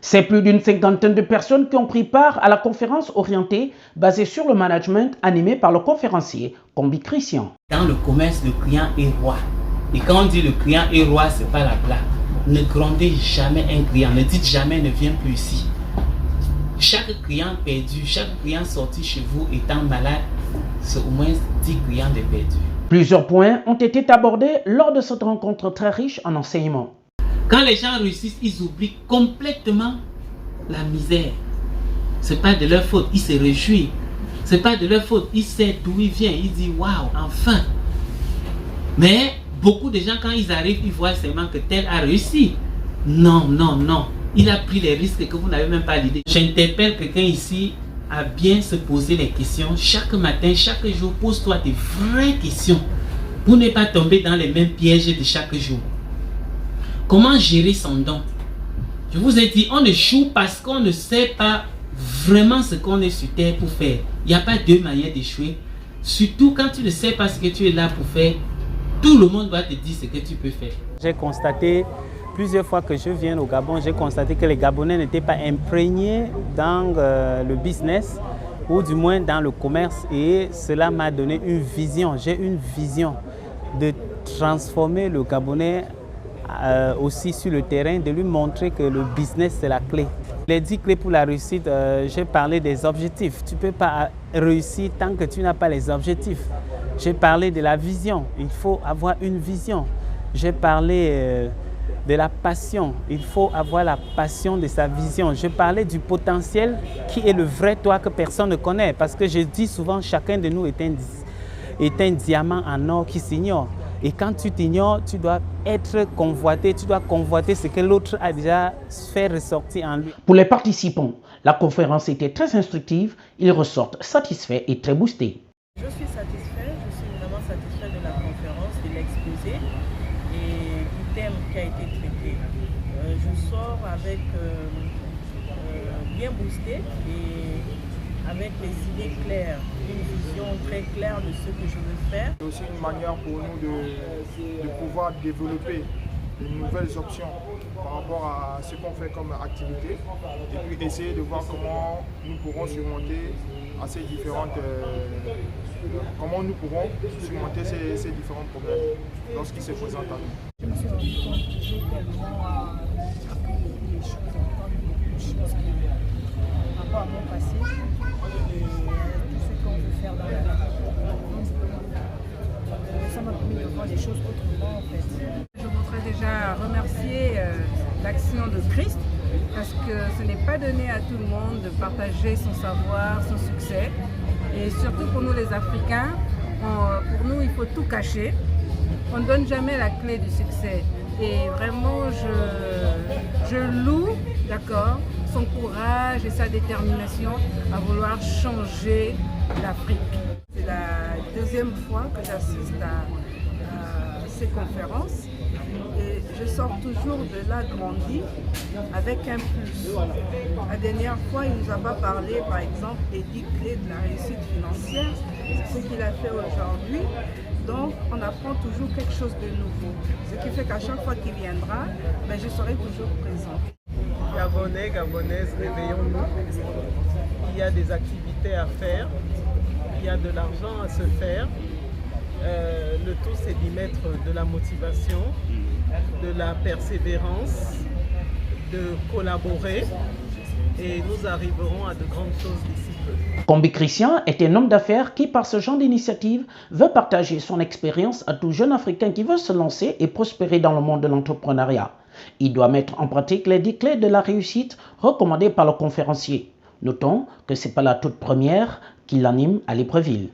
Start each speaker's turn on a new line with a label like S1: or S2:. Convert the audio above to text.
S1: C'est plus d'une cinquantaine de personnes qui ont pris part à la conférence orientée basée sur le management animée par le conférencier Kombi Christian.
S2: Dans le commerce, le client est roi. Et quand on dit le client est roi, c'est pas la blague. Ne grondez jamais un client, ne dites jamais ne viens plus ici. Chaque client perdu, chaque client sorti chez vous étant malade, c'est au moins 10 clients de perdus.
S1: Plusieurs points ont été abordés lors de cette rencontre très riche en enseignements.
S2: Quand les gens réussissent, ils oublient complètement la misère. C'est pas de leur faute, ils se réjouissent. C'est pas de leur faute, ils savent d'où ils viennent, ils disent waouh, enfin. Mais beaucoup de gens, quand ils arrivent, ils voient seulement que tel a réussi. Non, non, non. Il a pris les risques que vous n'avez même pas l'idée. J'interpelle quelqu'un ici à bien se poser les questions. Chaque matin, chaque jour, pose-toi des vraies questions pour ne pas tomber dans les mêmes pièges de chaque jour. Comment gérer son don? Je vous ai dit, on échoue parce qu'on ne sait pas vraiment ce qu'on est sur terre pour faire. Il n'y a pas deux manières d'échouer. Surtout quand tu ne sais pas ce que tu es là pour faire, tout le monde va te dire ce que tu peux faire.
S3: J'ai constaté plusieurs fois que je viens au Gabon, j'ai constaté que les Gabonais n'étaient pas imprégnés dans le business ou du moins dans le commerce, et cela m'a donné une vision. J'ai une vision de transformer le Gabonais aussi sur le terrain, de lui montrer que le business c'est la clé. Les 10 clés pour la réussite, j'ai parlé des objectifs. Tu ne peux pas réussir tant que tu n'as pas les objectifs. J'ai parlé de la vision, il faut avoir une vision. J'ai parlé de la passion, il faut avoir la passion de sa vision. Je parlais du potentiel qui est le vrai toi que personne ne connaît. Parce que je dis souvent, chacun de nous est un diamant en or qui s'ignore. Et quand tu t'ignores, tu dois être convoité, tu dois convoiter ce que l'autre a déjà fait ressortir en lui.
S1: Pour les participants, la conférence était très instructive, ils ressortent satisfaits et très boostés.
S4: Je suis satisfait, je suis vraiment satisfait de la conférence, de l'exposé et du thème qui a été traité. Je sors avec bien boosté et avec les idées claires, une vision très claire de ce que je veux faire.
S5: C'est aussi une manière pour nous de pouvoir développer de nouvelles options par rapport à ce qu'on fait comme activité et puis essayer de voir comment nous pourrons surmonter ces différents problèmes lorsqu'ils se présentent à nous.
S6: Je me suis rendu compte que j'ai tellement appris des choses, entendu beaucoup de choses par rapport à mon passé et tout ce qu'on veut faire dans la vie. Ça m'a permis de voir les choses autrement en fait.
S7: Je voudrais déjà remercier l'action de Christ parce que ce n'est pas donné à tout le monde de partager son savoir, son succès. Et surtout pour nous les Africains, pour nous il faut tout cacher. On ne donne jamais la clé du succès. Et vraiment je loue, d'accord, son courage et sa détermination à vouloir changer l'Afrique. C'est la deuxième fois que j'assiste à ces conférences et je sors toujours de là grandi avec un plus. La dernière fois, il ne nous a pas parlé, par exemple, des 10 clés de la réussite financière, c'est ce qu'il a fait aujourd'hui. Donc, on apprend toujours quelque chose de nouveau. Ce qui fait qu'à chaque fois qu'il viendra, ben, je serai toujours présent.
S8: Gabonais, Gabonaises, réveillons-nous. Il y a des activités à faire, il y a de l'argent à se faire. Le tout, c'est d'y mettre de la motivation, de la persévérance, de collaborer et nous arriverons à de grandes choses d'ici peu.
S1: Kombi Christian est un homme d'affaires qui, par ce genre d'initiative, veut partager son expérience à tout jeune Africain qui veut se lancer et prospérer dans le monde de l'entrepreneuriat. Il doit mettre en pratique les 10 clés de la réussite recommandées par le conférencier. Notons que ce n'est pas la toute première qui l'anime à Libreville.